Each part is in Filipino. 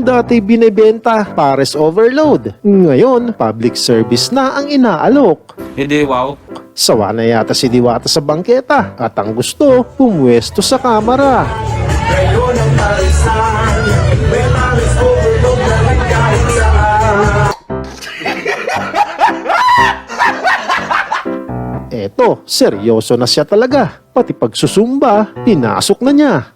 Dati binebenta pares overload. Ngayon, public service na ang inaalok. Hindi, wow. Sawa na yata si Diwata sa bangketa at ang gusto, pumwesto sa kamera. Eto, seryoso na siya talaga. Pati pagsusumba, pinasok na niya.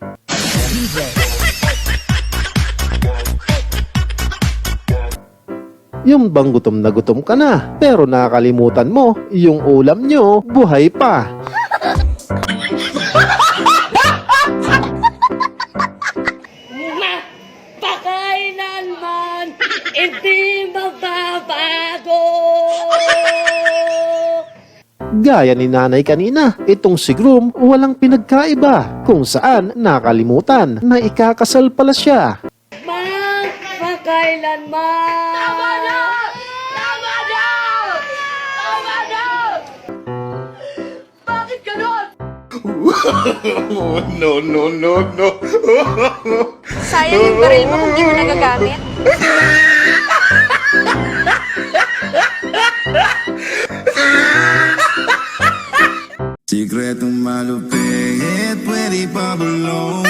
Yung bang gutom na gutom ka na, pero nakakalimutan mo, yung ulam nyo, buhay pa. Pakailanman, hindi magbabago. Gaya ni nanay kanina, itong si Groom walang pinagkaiba, kung saan nakalimutan na ikakasal pala siya. Magpakailanman. Tama na! Tama na! Tama na! Bakit ganon? No. Sayang yung baril mo kung di mo nagagamit. Sikretong malupit, pwede pa bulong.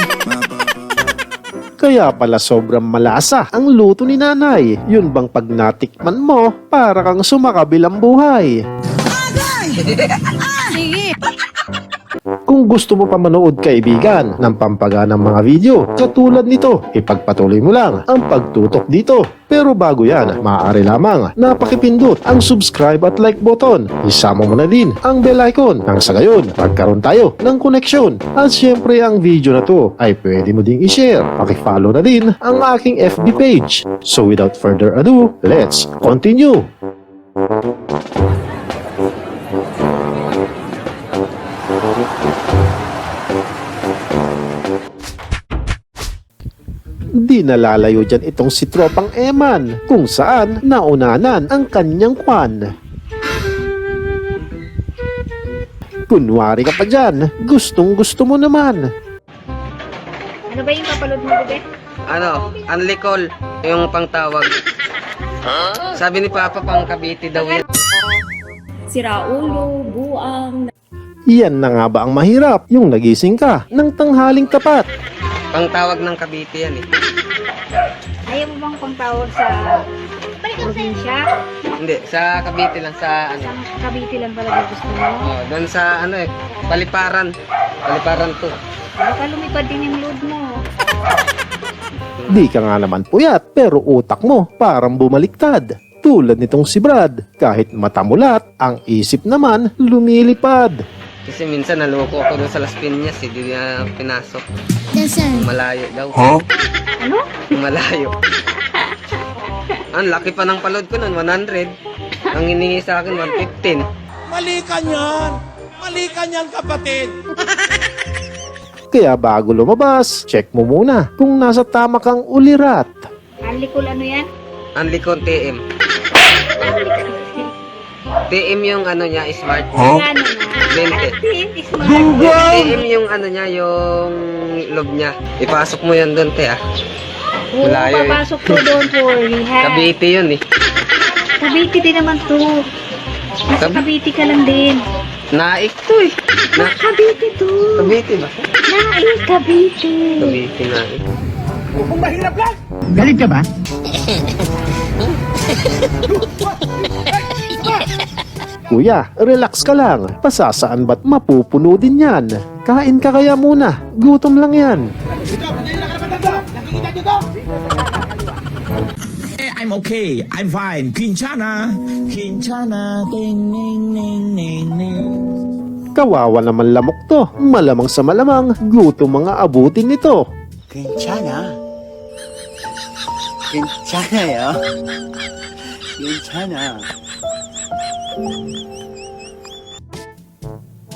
Kaya pala sobrang malasa ang luto ni nanay. Yun bang pag natikman mo, para kang sumakabilang buhay. Sige. Kung gusto mo pa manood kaibigan ng pampaganang mga video katulad nito, ipagpatuloy mo lang ang pagtutok dito. Pero bago yan, maaari lamang na pakipindot ang subscribe at like button. Isama mo na din ang bell icon nang sa gayon magkaroon tayo ng koneksyon. At syempre ang video na to ay pwede mo ding i-share. Pakifollow na din ang aking FB page. So without further ado, let's continue! Di nalalayo dyan itong si Tropang Eman, kung saan naunanan ang kanyang kwan. Kunwari ka pa dyan, gustong gusto mo naman. Ano ba yung kapalod mo, bebe? Ano, unlicol, yung pangtawag. Sabi ni Papa, pang Cavite daw yan. Sira ulo, buang. Yan na nga ba ang mahirap, yung nagising ka ng tanghaling tapat. Pangtawag ng Cavite yan eh. Ayaw mo bang pangtawag sa probinsya? Hindi, sa Cavite lang, sa ano. Sa Cavite lang talaga gusto mo? Oh, doon sa ano eh, Paliparan. Paliparan to. Baka lumipad din yung load mo. Di ka nga naman puyat, pero utak mo parang bumaliktad. Tulad nitong si Brad, kahit matamulat, ang isip naman lumilipad. Kasi minsan naloko ako doon sa Las Piñas, hindi niya pinasok. Yes, sir. Malayo daw. Ano? Malayo. Ang laki pa ng palod ko nun, 100. Ang hiningi sa akin, 115. Mali ka niyan, kapatid. Kaya bago lumabas, check mo muna kung nasa tama kang ulirat. Anlikol ano yan? Ang likod TM. TM yung ano niya, smart. Ano na? 20. Is mga TM yung ano niya, yung loob niya. Ipasok mo yan doon, te ah. Oo, Malayo eh. papasok to, don't worry, ha? Cavite yun eh. Cavite din naman to. Nasa Cavite ka lang din. Naik to eh. Cavite to. Cavite ba? Naik, Cavite. Cavite naik. Galit ka ba? Kuya, relax ka lang. Pasasaan ba't mapupuno din yan? Kain ka kaya muna. Gutom lang yan. I'm okay. I'm fine. Quinchana. Quinchana. Ding, ding, ding, ding, ding. Kawawa naman lamok to. Malamang sa malamang, gutom mga abutin nito. 괜찮아. 괜찮아요. 괜찮아.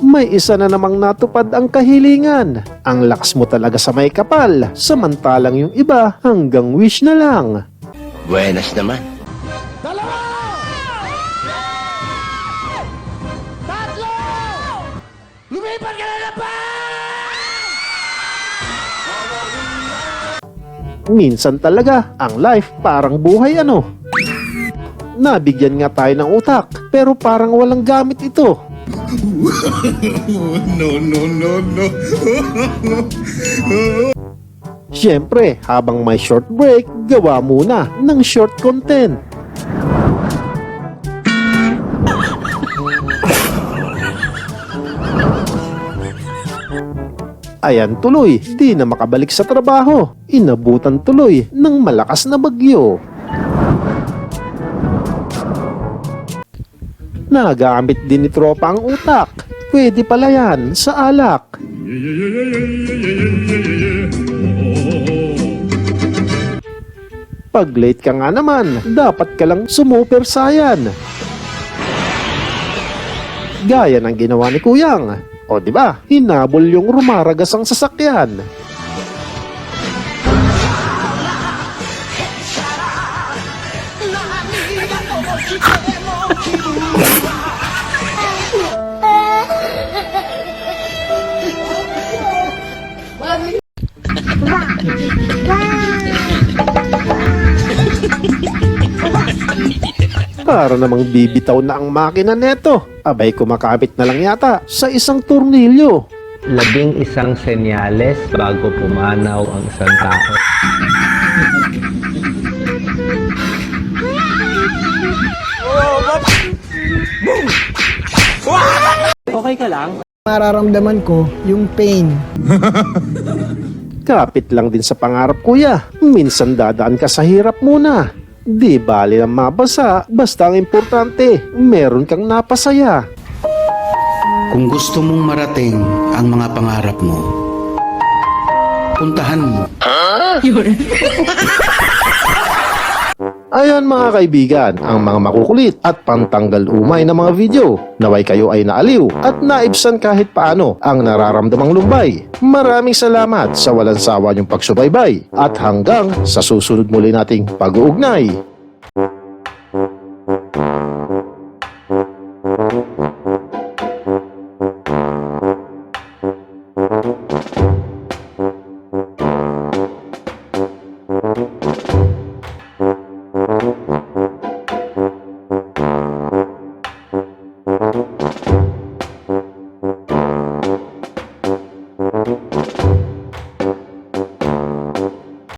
May isa na namang natupad ang kahilingan. Ang lakas mo talaga sa may kapal, samantalang yung iba hanggang wish na lang. Buenas naman. Minsan talaga, ang life parang buhay ano. Nabigyan nga tayo ng utak, pero parang walang gamit ito. No, no, no, no. Siyempre, habang may short break, gawa muna ng short content. Ayan tuloy, di na makabalik sa trabaho. Inabutan tuloy ng malakas na bagyo. Nagamit din ni tropa ang utak. Pwede pala yan sa alak. Pag late ka nga naman, dapat ka lang sumuper sayan. Gaya ng ginawa ni Kuyang. O di ba? Hinabol yung rumaragas ang sasakyan. Para namang bibitaw na ang makina neto. Abay kumakabit na lang yata sa isang tornilyo. 11 senyales bago pumanaw ang isang tao. Okay ka lang? Mararamdaman ko yung pain. Kapit lang din sa pangarap kuya. Minsan dadaan ka sa hirap muna. Di bali ang mabasa, basta ang importante, meron kang napasaya. Kung gusto mong marating ang mga pangarap mo, puntahan mo. Ayan mga kaibigan, ang mga makukulit at pantanggal umay na mga video. Naway kayo ay naaliw at naibsan kahit paano ang nararamdamang lumbay. Maraming salamat sa walang sawa niyong pagsubaybay at hanggang sa susunod muli nating pag-uugnay. Thank you.